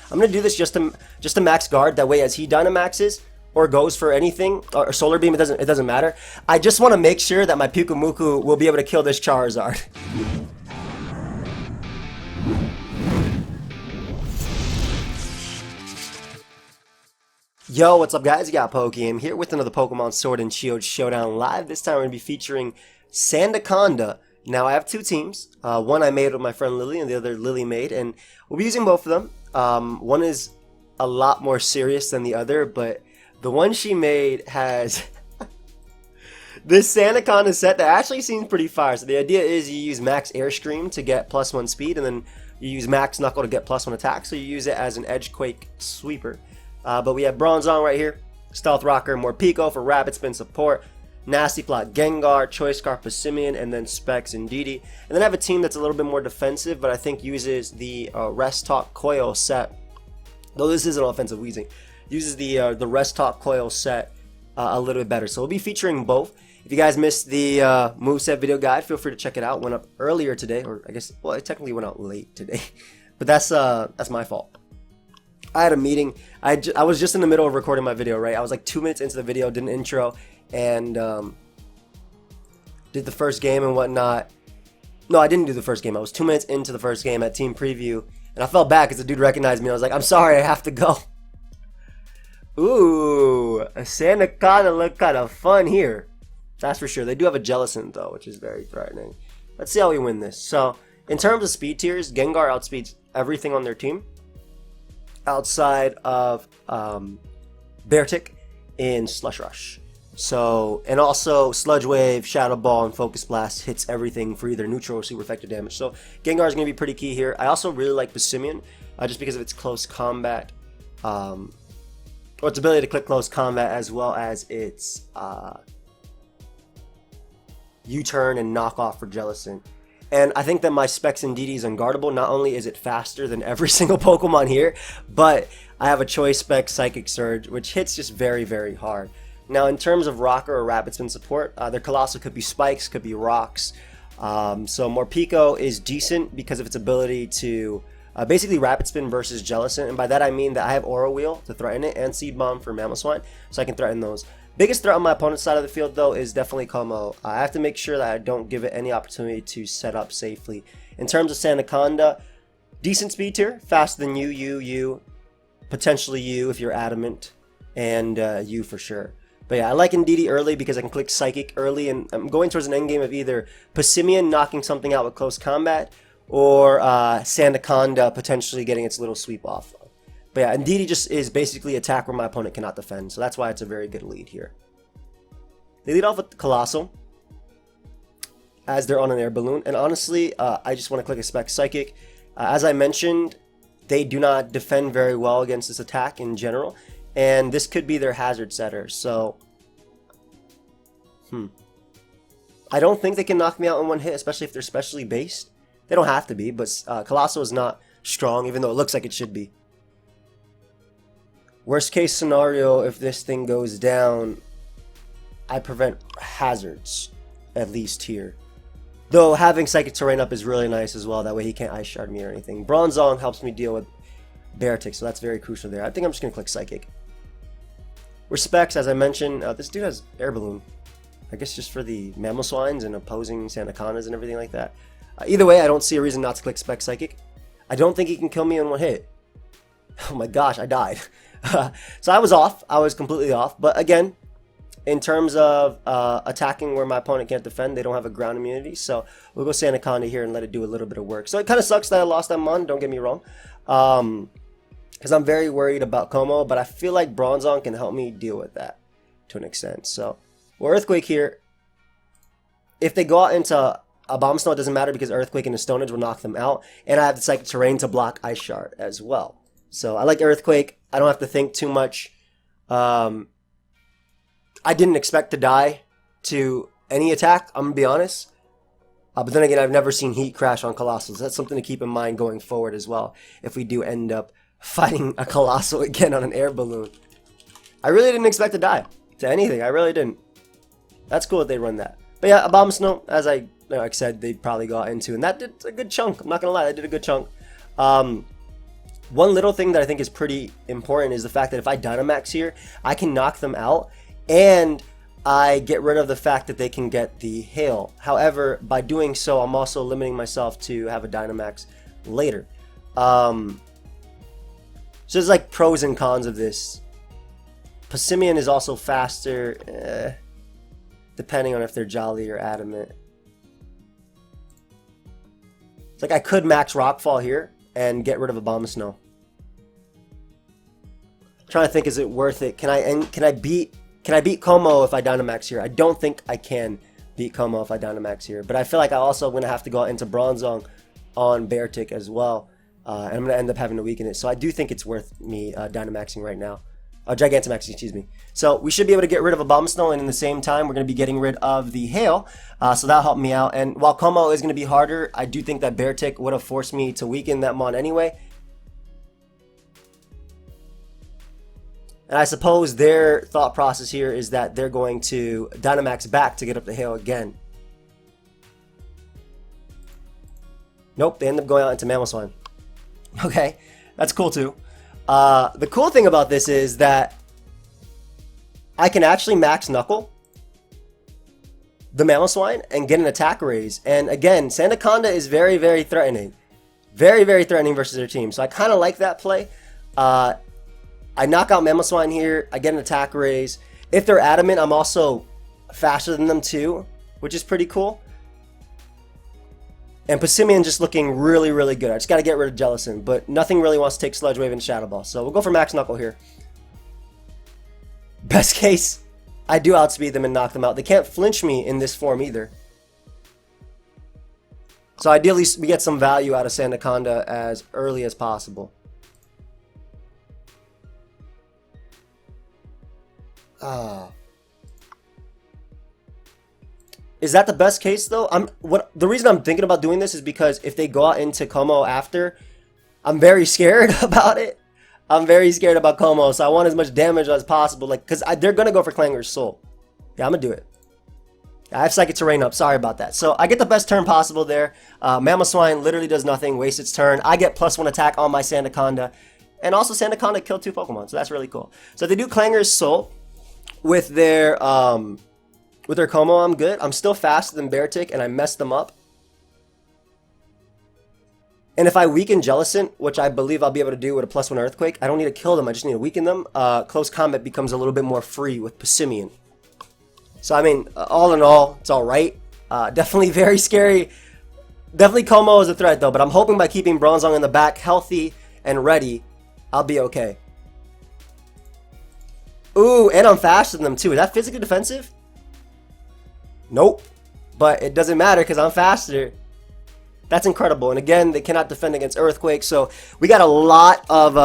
I'm gonna do this just to max guard. That way, as he Dynamaxes or goes for anything or Solar Beam, it doesn't matter. I just want to make sure that my Pyukumuku will be able to kill this Charizard. Yo, what's up guys? You got pokeaim here with another Pokemon Sword and Shield Showdown live. This time we're going to be featuring Sandaconda. Now I have two teams. One I made with my friend Lily and the other Lily made, and we'll be using both of them. One is a lot more serious than the other, but the one she made has this Sandaconda set that actually seems pretty fire. So the idea is you use max Airstream to get +1 speed, and then you use max Knuckle to get +1 attack, so you use it as an Edgequake sweeper. But we have Bronzong right here, Stealth Rocker, Morpeko for Rapid Spin support, Nasty Plot Gengar, Choice Scarf Passimian, and then Specs and Indeedee. And then I have a team that's a little bit more defensive, but I think uses the Rest Talk Coil set. Though this is an offensive Weezing, uses the Rest Talk Coil set a little bit better. So we'll be featuring both. If you guys missed the Moveset video guide, feel free to check it out. It went up earlier today, or I guess, well, it technically went out late today, but that's my fault. I had a meeting. I was just in the middle of recording my video, right? I was like 2 minutes into the video, did an intro, and did the first game and whatnot. No, I didn't do the first game. I was 2 minutes into the first game at Team Preview, and I felt bad because the dude recognized me. I was like, I'm sorry, I have to go. Ooh, a Sandaconda look kind of fun here. That's for sure. They do have a Jellicent, though, which is very threatening. Let's see how we win this. So, in terms of speed tiers, Gengar outspeeds everything on their team outside of Beartic in Slush Rush. So, and also Sludge Wave, Shadow Ball, and Focus Blast hits everything for either neutral or super effective damage. So Gengar is going to be pretty key here. I also really like Passimian, just because of its close combat, or its ability to click close combat, as well as its U-turn and knockoff for Jellicent. And I think that my Specs and Indeedee is unguardable. Not only is it faster than every single Pokemon here, but I have a Choice Spec Psychic Surge, which hits just very, very hard. Now, in terms of Rocker or Rapid Spin support, their Colossal could be Spikes, could be Rocks. So Morpeko is decent because of its ability to basically Rapid Spin versus Jellicent. And by that I mean that I have Aura Wheel to threaten it and Seed Bomb for Mamoswine, so I can threaten those. Biggest threat on my opponent's side of the field, though, is definitely Como. I have to make sure that I don't give it any opportunity to set up safely. In terms of Sandaconda, decent speed tier, faster than you, potentially you if you're adamant, and you for sure. But yeah, I like Indeedee early because I can click Psychic early, and I'm going towards an endgame of either Passimian knocking something out with close combat, or Sandaconda potentially getting its little sweep off. But yeah, Indeedee just is basically attack where my opponent cannot defend, so that's why it's a very good lead here. They lead off with the Colossal, as they're on an air balloon, and honestly, I just want to click a Spec Psychic. As I mentioned, they do not defend very well against this attack in general, and this could be their hazard setter, so I don't think they can knock me out in one hit, especially if they're specially based. They don't have to be, but Colossal is not strong, even though it looks like it should be. Worst case scenario, if this thing goes down, I prevent hazards, at least here. Though having Psychic Terrain up is really nice as well, that way he can't Ice Shard me or anything. Bronzong helps me deal with Beartic, so that's very crucial there. I think I'm just going to click Psychic. Specs, as I mentioned, this dude has Air Balloon. I guess just for the Mamoswines and opposing Sandacondas and everything like that. Either way, I don't see a reason not to click Spec Psychic. I don't think he can kill me in one hit. Oh my gosh, I died. So I was off. I was completely off. But again, in terms of attacking where my opponent can't defend, they don't have a ground immunity. So we'll go Sandaconda here and let it do a little bit of work. So it kind of sucks that I lost that Mon, don't get me wrong. Because I'm very worried about Como, but I feel like Bronzong can help me deal with that to an extent. So, well, Earthquake here. If they go out into a Bomb Snow, it doesn't matter because Earthquake and the Stone Edge will knock them out. And I have the Psychic Terrain to block Ice Shard as well. So I like Earthquake. I don't have to think too much. I didn't expect to die to any attack, I'm going to be honest. But then again, I've never seen Heat crash on Colossals. That's something to keep in mind going forward as well, if we do end up fighting a Colossal again on an air balloon. I really didn't expect to die to anything. I really didn't. That's cool that they run that. But yeah, a Bomb Snow, as I said, they probably got into. And that did a good chunk. I'm not going to lie, that did a good chunk. One little thing that I think is pretty important is the fact that if I Dynamax here, I can knock them out, and I get rid of the fact that they can get the Hail. However, by doing so, I'm also limiting myself to have a Dynamax later. So there's like pros and cons of this. Passimian is also faster, depending on if they're Jolly or Adamant. It's like I could max Rockfall here and get rid of Abomasnow. I'm trying to think, is it worth it? Can I beat Como if I Dynamax here? I don't think I can beat Como if I Dynamax here, but I feel like I also going to have to go into Bronzong on Beartic as well, and I'm going to end up having to weaken it. So I do think it's worth me Dynamaxing right now. Gigantamaxing, excuse me. So we should be able to get rid of Abomasnow, and in the same time, we're going to be getting rid of the Hail. So that'll help me out. And while Como is going to be harder, I do think that Beartic would have forced me to weaken that Mon anyway. And I suppose their thought process here is that they're going to Dynamax back to get up the Hail again. Nope, they end up going out into Mamoswine. Okay, that's cool too. The cool thing about this is that I can actually max Knuckle the Mamoswine and get an attack raise. And again, Sandaconda is very, very threatening. Very, very threatening versus their team. So I kind of like that play. I knock out Mamoswine here. I get an attack raise. If they're Adamant, I'm also faster than them too, which is pretty cool. And Passimian just looking really, really good. I just got to get rid of Jellicent, but nothing really wants to take Sludge Wave and Shadow Ball. So we'll go for Max Knuckle here. Best case, I do outspeed them and knock them out. They can't flinch me in this form either. So ideally, we get some value out of Sandaconda as early as possible. Is that the best case though? The reason I'm thinking about doing this is because if they go out into Como after, I'm very scared about it. I'm very scared about Como, so I want as much damage as possible, like, because they're gonna go for Clanger's Soul. Yeah, I'm gonna do it. I have Psychic Terrain up. Sorry about that. So I get the best turn possible there. Mamoswine literally does nothing, wastes its turn. I get +1 attack on my Sandaconda, and also Sandaconda killed 2 Pokemon, so that's really cool. So if they do Clanger's Soul with their Como, I'm good. I'm still faster than Beartic, and I messed them up. And if I weaken Jellicent, which I believe I'll be able to do with a +1 Earthquake, I don't need to kill them, I just need to weaken them. Close combat becomes a little bit more free with Passimian. So, I mean, all in all, it's alright. Definitely very scary. Definitely Como is a threat, though, but I'm hoping by keeping Bronzong in the back healthy and ready, I'll be okay. Ooh, and I'm faster than them, too. Is that physically defensive? Nope. But it doesn't matter because I'm faster. That's incredible. And again, they cannot defend against Earthquake. So we got a lot of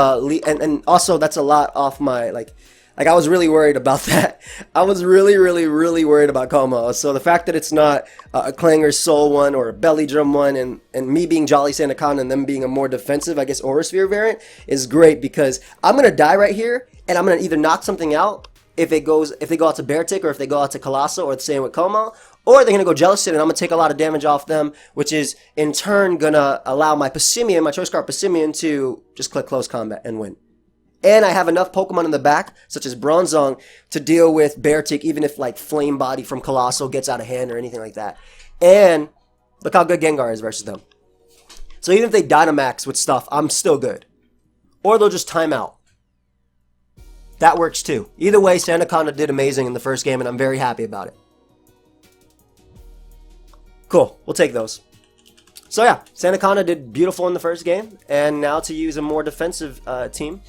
and also that's a lot off my like I was really worried about that. I was really worried about Como. So the fact that it's not a Clanger's Soul one or a Belly Drum one, and me being Jolly Sandaconda and them being a more defensive, I guess, Aura Sphere variant is great, because I'm gonna die right here and I'm gonna either knock something out if they go out to Beartic, or if they go out to Colossal, or the same with Como, or they're going to go Jellicent and I'm going to take a lot of damage off them, which is in turn going to allow my Passimian, my choice card Passimian, to just click Close Combat and win. And I have enough Pokemon in the back, such as Bronzong, to deal with Beartic, even if like Flame Body from Colossal gets out of hand or anything like that. And look how good Gengar is versus them. So even if they Dynamax with stuff, I'm still good. Or they'll just time out. That works too. Either way, Sandaconda did amazing in the first game, and I'm very happy about it. Cool, we'll take those. So yeah, Sandaconda did beautiful in the first game, and now to use a more defensive team,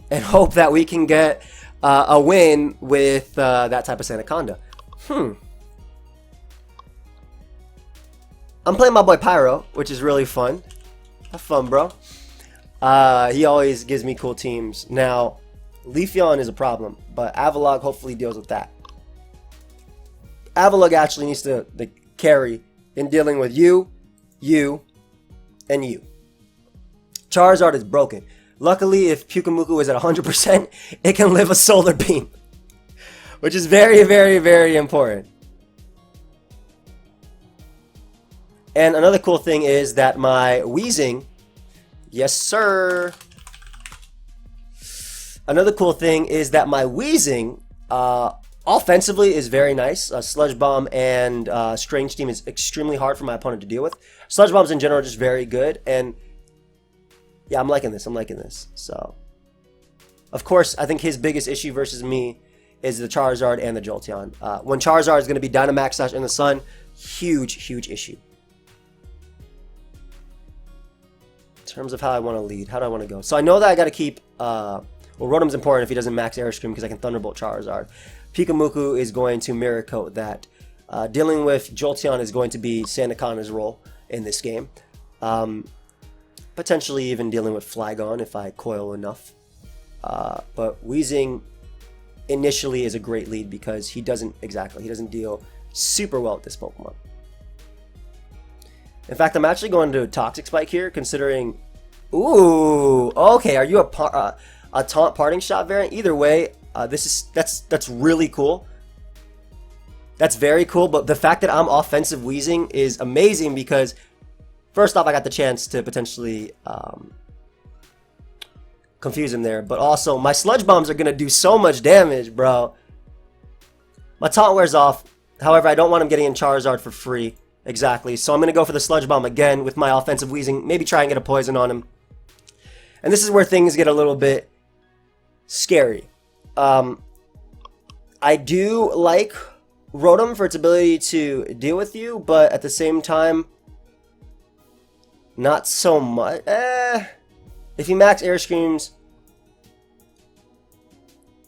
and hope that we can get a win with that type of Sandaconda. I'm playing my boy Pyro, which is really fun. Have fun, bro. He always gives me cool teams. Now, Leafeon is a problem, but Avalugg hopefully deals with that. Avalugg actually needs to carry in dealing with you, and you. Charizard is broken. Luckily, if Pyukumuku is at 100%, it can live a Solar Beam, which is very important. And another cool thing is that my Weezing Yes, sir. Another cool thing is that my Weezing, offensively is very nice. Sludge Bomb and Strange Steam is extremely hard for my opponent to deal with. Sludge Bombs in general are just very good, and yeah, I'm liking this. So, of course, I think his biggest issue versus me is the Charizard and the Jolteon. When Charizard is going to be Dynamax / in the sun, huge issue. In terms of how I want to lead, how do I want to go? So I know that I got to keep, well, Rotom's important if he doesn't max Air Scream because I can Thunderbolt Charizard. Pikamuku is going to Mirror Coat that. Dealing with Jolteon is going to be Sandaconda's role in this game. Potentially even dealing with Flygon if I coil enough. But Weezing initially is a great lead because he doesn't deal super well with this Pokemon. In fact, I'm actually going to Toxic Spike here, considering... Ooh, okay, are you a Taunt Parting Shot variant? Either way, that's really cool. That's very cool, but the fact that I'm offensive Weezing is amazing because, first off, I got the chance to potentially confuse him there, but also my Sludge Bombs are going to do so much damage, bro. My Taunt wears off, however, I don't want him getting in Charizard for free. Exactly, so I'm going to go for the Sludge Bomb again with my offensive Weezing, maybe try and get a Poison on him. And this is where things get a little bit scary. I do like Rotom for its ability to deal with you, but at the same time, not so much. If you max Air Screams,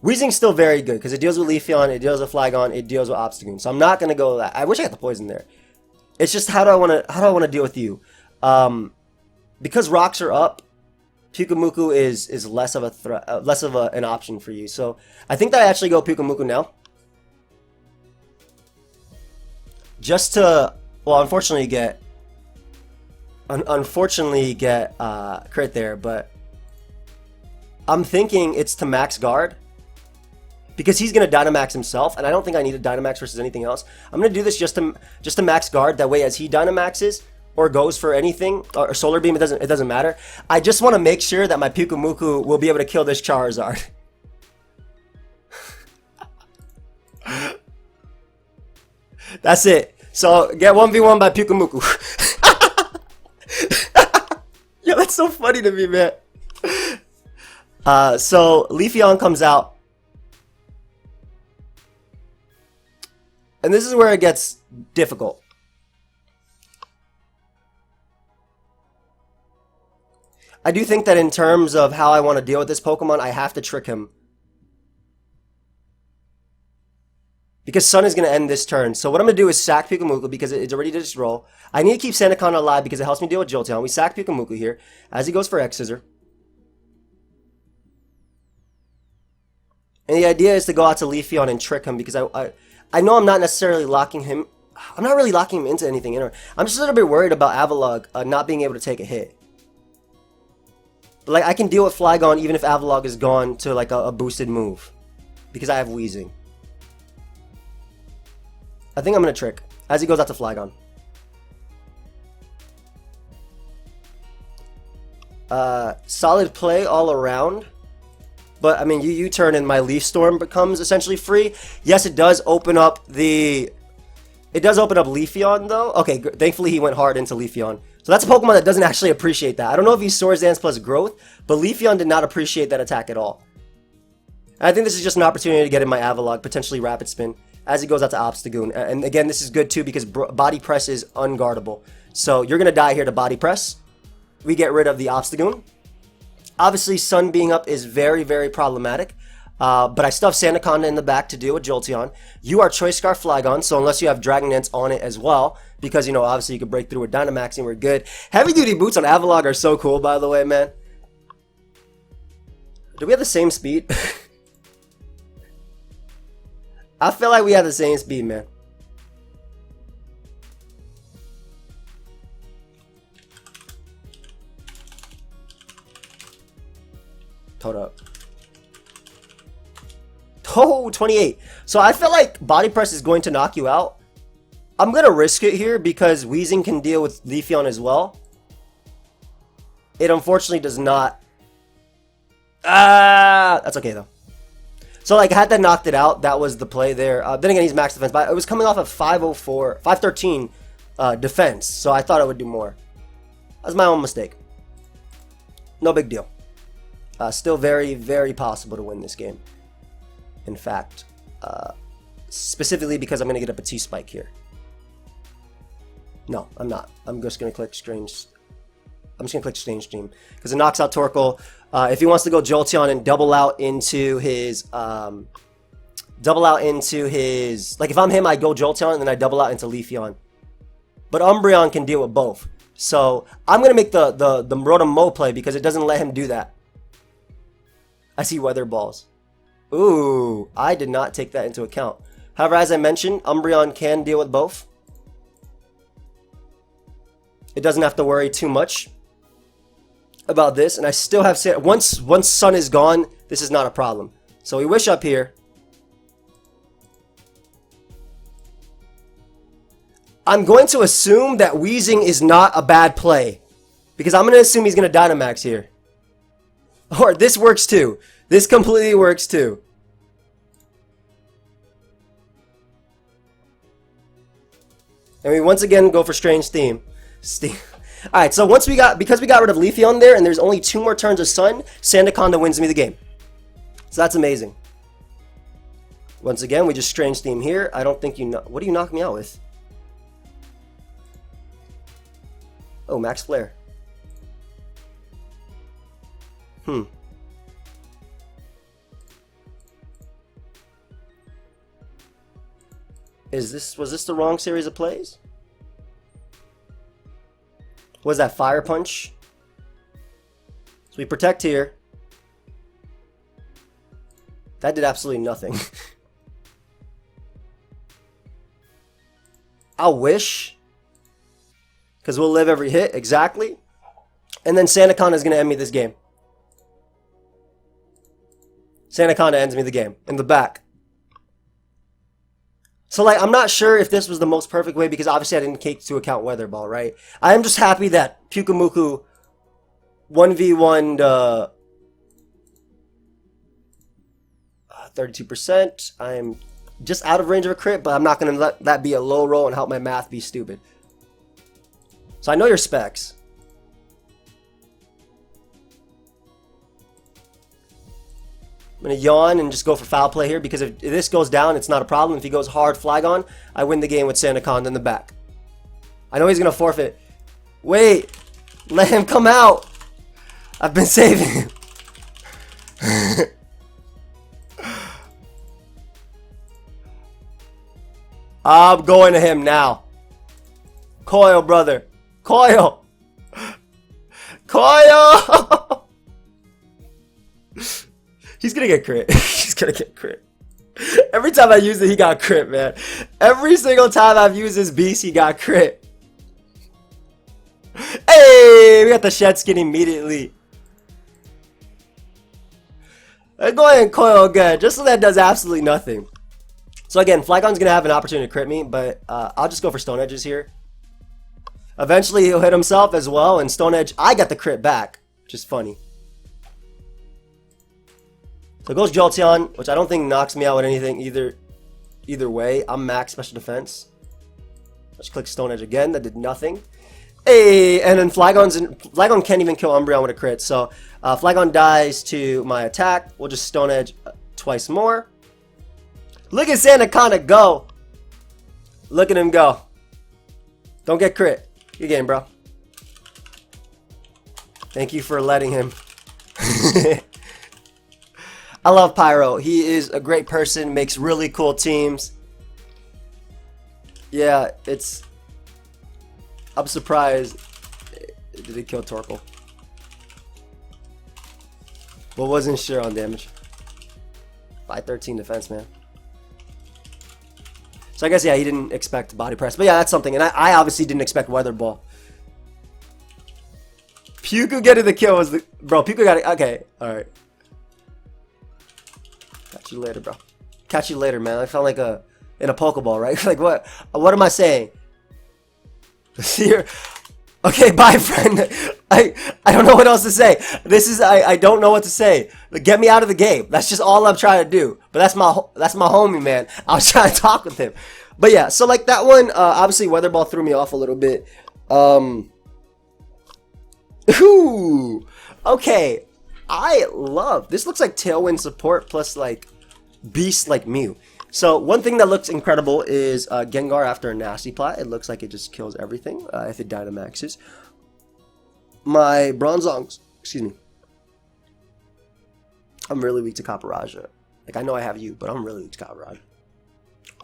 Weezing's still very good because it deals with Leafeon, it deals with Flygon, it deals with Obstagoon. So I'm not gonna go with that. I wish I had the Poison there. It's just how do I want to deal with you? Because rocks are up, Pikamuku is less of a threat, less of an option for you. So I think that I actually go Pikamuku now. Just to, well, unfortunately get crit there, but I'm thinking it's to max guard because he's gonna Dynamax himself, and I don't think I need a Dynamax versus anything else. I'm gonna do this just to max guard. That way, as he Dynamaxes or goes for anything or Solar Beam, it doesn't matter. I just want to make sure that my Pikamuku will be able to kill this Charizard. That's it. So get 1v1 by Pikamuku. Yo, that's so funny to me, man. So Leafeon comes out. And this is where it gets difficult. I do think that in terms of how I want to deal with this Pokemon, I have to trick him. Because Sun is going to end this turn. So what I'm going to do is sack Pikamuku because it's already did its roll. I need to keep Sandaconda alive because it helps me deal with Jolteon. We sack Pikamuku here as he goes for X-Scissor. And the idea is to go out to Leafeon and trick him because I know I'm not necessarily locking him. I'm not really locking him into anything. I'm just a little bit worried about Avalugg not being able to take a hit. But like I can deal with Flygon even if Avalugg is gone to like a boosted move because I have Weezing. I think I'm going to trick as he goes out to Flygon. Solid play all around. But, I mean, you U-turn and my Leaf Storm becomes essentially free. Yes, it does open up the... It does open up Leafeon, though. Okay, thankfully he went hard into Leafeon. So that's a Pokemon that doesn't actually appreciate that. I don't know if he's Swords Dance plus Growth, but Leafeon did not appreciate that attack at all. And I think this is just an opportunity to get in my Avalugg, potentially Rapid Spin, as he goes out to Obstagoon. And again, this is good, too, because Body Press is unguardable. So you're going to die here to Body Press. We get rid of the Obstagoon. Obviously, Sun being up is very, very problematic. But I still have Sandaconda in the back to deal with Jolteon. You are Choice Scarf Flygon, so unless you have Dragon Dance on it as well, because, you know, obviously you can break through with Dynamax and we're good. Heavy Duty Boots on Avalugg are so cool, by the way, man. Do we have the same speed? I feel like we have the same speed, man. Hold up. Oh, 28. So I feel like Body Press is going to knock you out. I'm going to risk it here because Weezing can deal with Leafeon as well. It unfortunately does not. That's okay though. So like, had that knocked it out, that was the play there. Then again, he's max defense, but it was coming off of 504, 513 defense, so I thought it would do more. That's my own mistake. No big deal. Still very, very possible to win this game. In fact, specifically because I'm going to get up a T-Spike here. No, I'm not. I'm just going to click Strange. I'm just going to click Strange Stream because it knocks out Torkoal. If he wants to go Jolteon and double out into his... like if I'm him, I go Jolteon and then I double out into Leafeon. But Umbreon can deal with both. So I'm going to make the Rotom Mow play because it doesn't let him do that. I see Weather Balls. Ooh, I did not take that into account. However, as I mentioned, Umbreon can deal with both. It doesn't have to worry too much about this. And I still have... Once Sun is gone, this is not a problem. So we wish up here. I'm going to assume that Weezing is not a bad play. Because I'm going to assume he's going to Dynamax here. Or this works too. This completely works too. And we once again go for Strange Theme. Alright, so because we got rid of Leafeon there and there's only 2 more turns of Sun, Sandaconda wins me the game. So that's amazing. Once again, we just Strange Theme here. I don't think you know. What do you knock me out with? Oh, Max Flare. Was this the wrong series of plays? Was that Fire Punch? So we protect here. That did absolutely nothing. I wish. Because we'll live every hit, exactly. And then Sandaconda is going to end me this game. Sandaconda ends me the game. In the back. So, like, I'm not sure if this was the most perfect way because obviously I didn't take into account Weather Ball, right? I am just happy that Pyukumuku 1v1'd 32%. I am just out of range of a crit, but I'm not going to let that be a low roll and help my math be stupid. So I know your specs. I'm going to yawn and just go for foul play here because if this goes down, it's not a problem. If he goes hard Flygon, I win the game with Sandaconda in the back. I know he's going to forfeit. Wait. Let him come out. I've been saving him. I'm going to him now. Coil, brother. Coil. Coil. He's gonna get crit. He's gonna get crit. Every time I use it, he got crit, man. Every single time I've used this beast, he got crit. Hey, we got the shed skin immediately. Go ahead and coil again, just so that does absolutely nothing. So again, Flygon's gonna have an opportunity to crit me, but I'll just go for Stone Edges here. Eventually, he'll hit himself as well, and Stone Edge, I got the crit back, which is funny. So it goes Jolteon, which I don't think knocks me out with anything either way. I'm max special defense. Let's click Stone Edge again. That did nothing. Hey, and then Flygon can't even kill Umbreon with a crit. So Flygon dies to my attack. We'll just Stone Edge twice more. Look at Sandaconda go. Look at him go. Don't get crit. Good game, bro. Thank you for letting him. I love Pyro. He is a great person, makes really cool teams. Yeah, I'm surprised. Did he kill Torkoal? Well, wasn't sure on damage. 513 defense, man. So I guess, yeah, he didn't expect body press. But yeah, that's something. And I obviously didn't expect Weather Ball. Puku getting the kill was the... Bro, Puku got it. Okay, alright. Catch you later, bro. Catch you later, man. I felt like in a Pokeball, right? Like, what am I saying? Here. Okay, bye, friend. I don't know what else to say. I don't know what to say. Get me out of the game. That's just all I'm trying to do. But that's my homie, man. I was trying to talk with him. But yeah, so like that one, obviously Weather Ball threw me off a little bit. Ooh, okay. I love this. Looks like Tailwind support plus like Beast like Mew. So one thing that looks incredible is Gengar after a Nasty Plot. It looks like it just kills everything if it Dynamaxes. My Bronzong's, excuse me. I'm really weak to Capparaja. Like, I know I have you, but I'm really weak to Capparaja.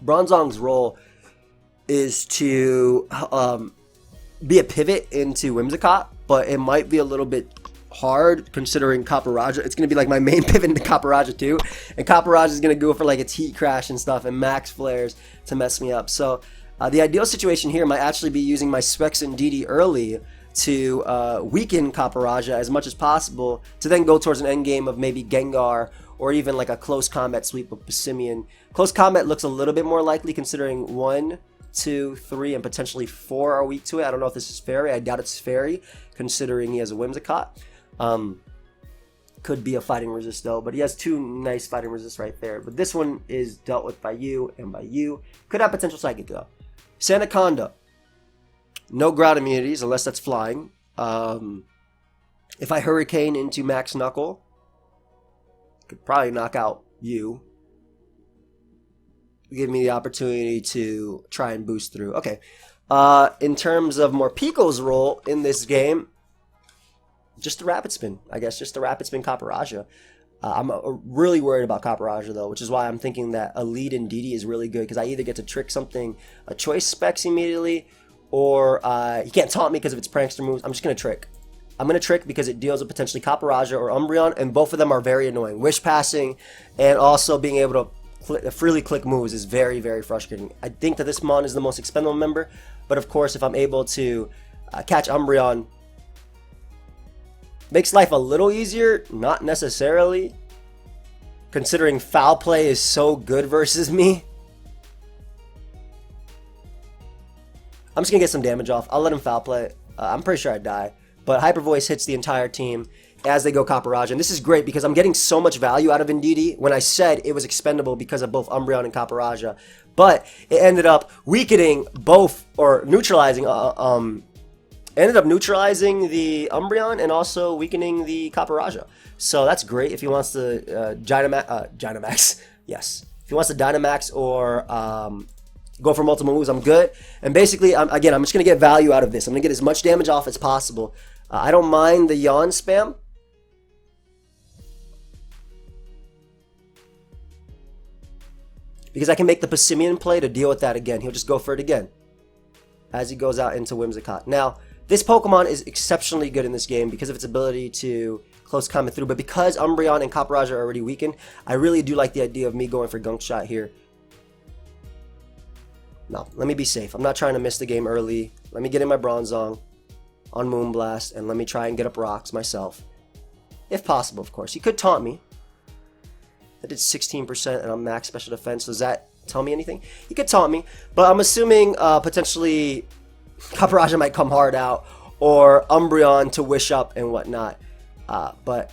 Bronzong's role is to be a pivot into Whimsicott, but it might be a little bit hard considering Capparaja. It's going to be like my main pivot into Capparaja too, and Capparaja is going to go for like its Heat Crash and stuff and max flares to mess me up. So the ideal situation here might actually be using my Specs and DD early to weaken Capparaja as much as possible to then go towards an end game of maybe Gengar or even like a close combat sweep of Passimian. Close combat looks a little bit more likely considering 1, 2, 3, and potentially 4 are weak to it. I don't know if this is Fairy. I doubt it's Fairy considering he has a Whimsicott. Could be a fighting resist though, but he has 2 nice fighting resists right there. But this one is dealt with by you and by you. Could have potential psychic though. Sandaconda. No ground immunities unless that's flying. If I Hurricane into Max Knuckle, could probably knock out you. Give me the opportunity to try and boost through. Okay. In terms of Morpeko's role in this game, just the Rapid Spin, I guess. Just the Rapid Spin Capparaja. I'm really worried about Capparaja, though, which is why I'm thinking that a lead in DD is really good, because I either get to trick something, a choice specs immediately, or he can't taunt me because of its prankster moves. I'm just going to trick. I'm going to trick because it deals with potentially Capparaja or Umbreon, and both of them are very annoying. Wish passing and also being able to freely click moves is very, very frustrating. I think that this Mon is the most expendable member, but of course, if I'm able to catch Umbreon, makes life a little easier, not necessarily, considering Foul Play is so good versus me. I'm just going to get some damage off. I'll let him Foul Play. I'm pretty sure I die. But Hyper Voice hits the entire team as they go Capparaja. And this is great because I'm getting so much value out of Indeedee when I said it was expendable because of both Umbreon and Capparaja. But it ended up weakening both, or neutralizing, ended up neutralizing the Umbreon and also weakening the Capparaja. So that's great if he wants to Dynamax. Yes. If he wants to Dynamax or go for multiple moves, I'm good. And basically, I'm just going to get value out of this. I'm going to get as much damage off as possible. I don't mind the Yawn spam. Because I can make the Passimian play to deal with that again. He'll just go for it again as he goes out into Whimsicott. Now, this Pokemon is exceptionally good in this game because of its ability to close combat through. But because Umbreon and Capparaja are already weakened, I really do like the idea of me going for Gunk Shot here. No, let me be safe. I'm not trying to miss the game early. Let me get in my Bronzong on Moonblast, and let me try and get up rocks myself. If possible, of course. He could taunt me. I did 16% and I'm max special defense. Does that tell me anything? He could taunt me, but I'm assuming potentially Capparaja might come hard out, or Umbreon to wish up and whatnot. But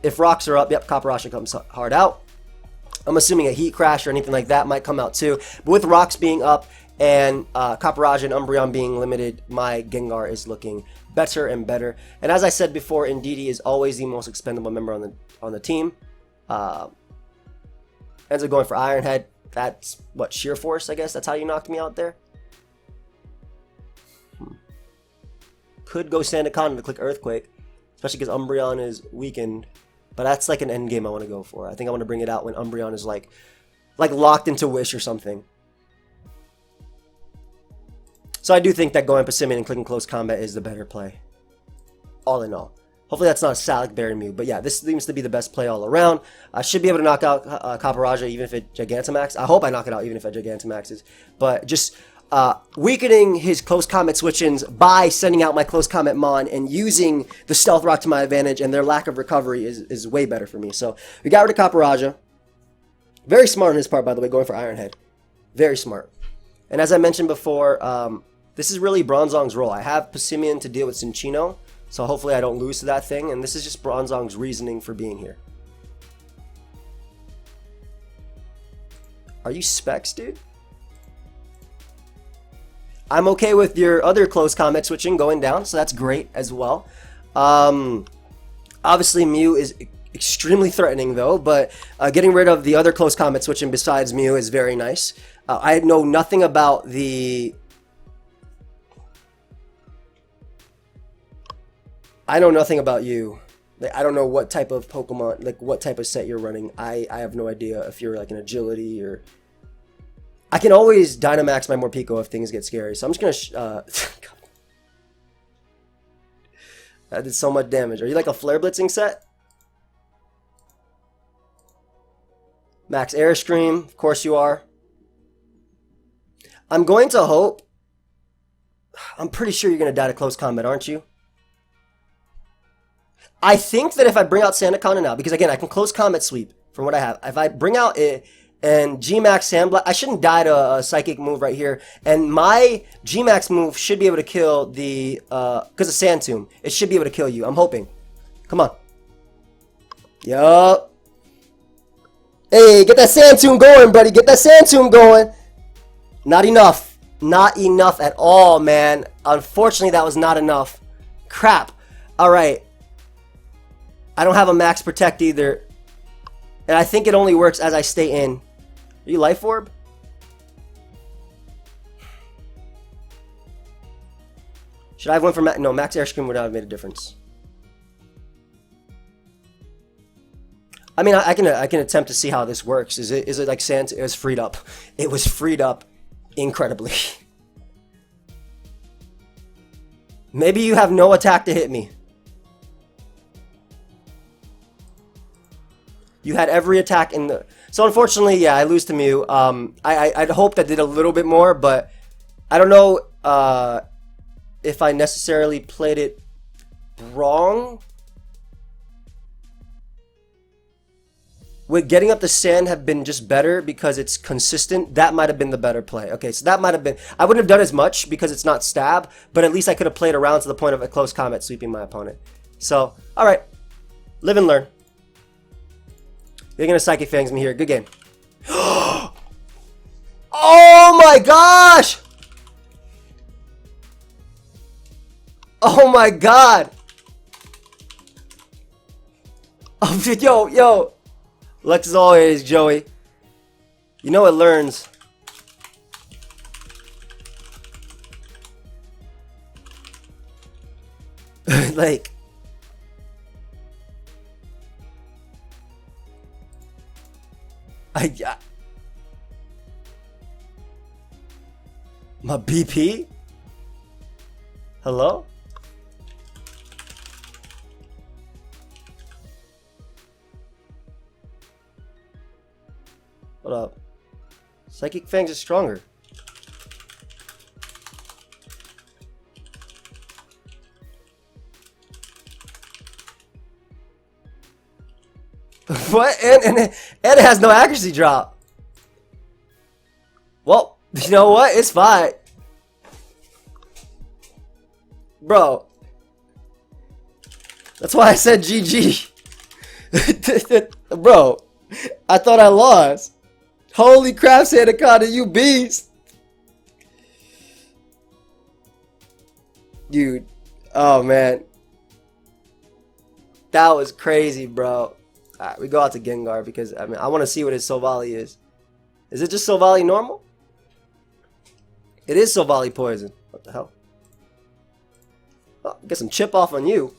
if rocks are up, yep, Capparaja comes hard out. I'm assuming a Heat Crash or anything like that might come out too. But with rocks being up and Capparaja and Umbreon being limited, my Gengar is looking better and better. And as I said before, Indeedee is always the most expendable member on the team. Ends up going for Iron Head. That's what, Sheer Force, I guess? That's how you knocked me out there? Could go Sandaconda to click Earthquake, especially because Umbreon is weakened. But that's like an end game I want to go for. I think I want to bring it out when Umbreon is like locked into Wish or something. So I do think that going Passimian and clicking Close Combat is the better play. All in all. Hopefully that's not a Salic Berry Mew. But yeah, this seems to be the best play all around. I should be able to knock out Capparaja even if it Gigantamax. I hope I knock it out even if it Gigantamaxes. But just weakening his Close Combat switch-ins by sending out my Close Combat Mon and using the Stealth Rock to my advantage and their lack of recovery is way better for me. So we got rid of Capparaja. Very smart on his part, by the way, going for Iron Head. Very smart. And as I mentioned before, This is really Bronzong's role. I have Passimian to deal with Cinccino, so hopefully I don't lose to that thing, and this is just Bronzong's reasoning for being here. Are you Specs, dude? I'm okay with your other close combat switching going down, so that's great as well. Obviously, Mew is extremely threatening, though, but getting rid of the other close combat switching besides Mew is very nice. I know nothing about the... I know nothing about you. Like, I don't know what type of Pokemon, like what type of set you're running. I have no idea if you're like an agility or... I can always Dynamax my Morpeko if things get scary, so I'm just gonna... That did so much damage. Are you like a Flare Blitzing set? Max Air Scream, of course you are. I'm going to hope... I'm pretty sure you're going to die to close combat, aren't you? I think that if I bring out Sandaconda now, because again, I can close combat sweep from what I have. If I bring out it and G-Max Sandblast, I shouldn't die to a Psychic move right here. And my G-Max move should be able to kill the... because of Sand Tomb. It should be able to kill you. I'm hoping. Come on. Yup. Hey, get that Sand Tomb going, buddy. Get that Sand Tomb going. Not enough. Not enough at all, man. Unfortunately, that was not enough. Crap. Alright. I don't have a max protect either. And I think it only works as I stay in. Are you Life Orb? Should I have went for no, Max Air Scream would not have made a difference. I mean, I can attempt to see how this works. Is it like Sand? It was freed up. It was freed up incredibly. Maybe you have no attack to hit me. You had every attack in the... So unfortunately, yeah, I lose to Mew. I'd hoped I did a little bit more, but I don't know if I necessarily played it wrong. Would getting up the Sand have been just better because it's consistent? That might have been the better play. Okay, so that might have been... I wouldn't have done as much because it's not stab, but at least I could have played around to the point of a close combat sweeping my opponent. So, alright. Live and learn. You're gonna Psychic Fangs me here. Good game. Oh my gosh! Oh my god! Oh, yo! Lex as always, Joey. You know it learns. Like... My BP? Hello? What up? Psychic Fangs is stronger. What? And it has no accuracy drop. Well, you know what? It's fine. Bro. That's why I said GG. Bro. I thought I lost. Holy crap, Sandaconda, you beast. Dude. Oh, man. That was crazy, bro. Alright, we go out to Gengar because, I mean, I want to see what his Sovali is. Is it just Sovali normal? It is Sovali poison. What the hell? Oh, get some chip off on you.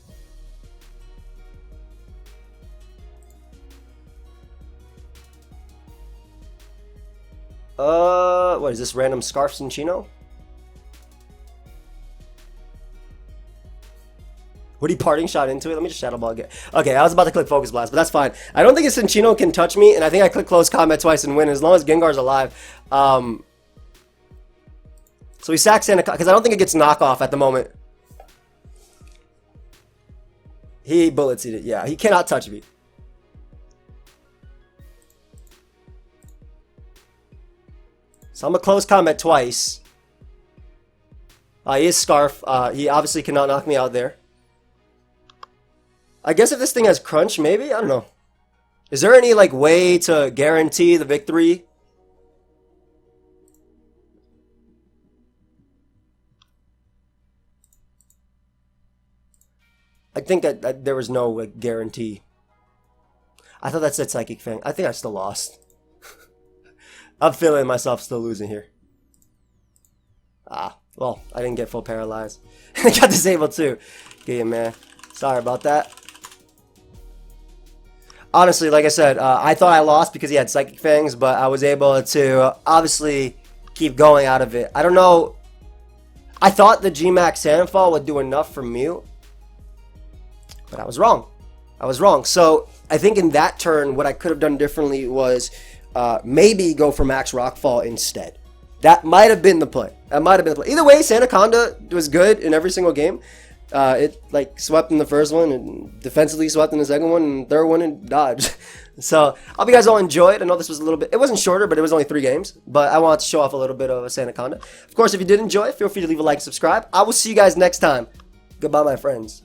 What is this, random Scarf Cinccino? Would he parting shot into it? Let me just Shadow Ball again. Okay, I was about to click Focus Blast, but that's fine. I don't think his Cinccino can touch me, and I think I click Close Combat twice and win as long as Gengar's alive. So he sacks Sandaconda, because I don't think it gets knockoff at the moment. He Bullet Seeded, yeah. He cannot touch me. So I'm going to Close Combat twice. He is Scarf. He obviously cannot knock me out there. I guess if this thing has Crunch, maybe? I don't know. Is there any, like, way to guarantee the victory? I think that there was no, like, guarantee. I thought that said Psychic Fang. I think I still lost. I'm feeling myself still losing here. Well, I didn't get full paralyzed. I got disabled too. Yeah, man. Sorry about that. Honestly, like I said, I thought I lost because he had Psychic Fangs, but I was able to obviously keep going out of it. I don't know. I thought the G-Max Sandfall would do enough for Mew, but I was wrong. I was wrong. So I think in that turn, what I could have done differently was maybe go for Max Rockfall instead. That might have been the play. That might have been the play. Either way, Sandaconda was good in every single game. It like swept in the first one and defensively swept in the second one and third one and dodged. So I hope you guys all enjoyed. I know this was a little bit, it wasn't shorter, but it was only 3 games. But I wanted to show off a little bit of a Sandaconda. Of course, if you did enjoy, feel free to leave a like and subscribe. I will see you guys next time. Goodbye, my friends.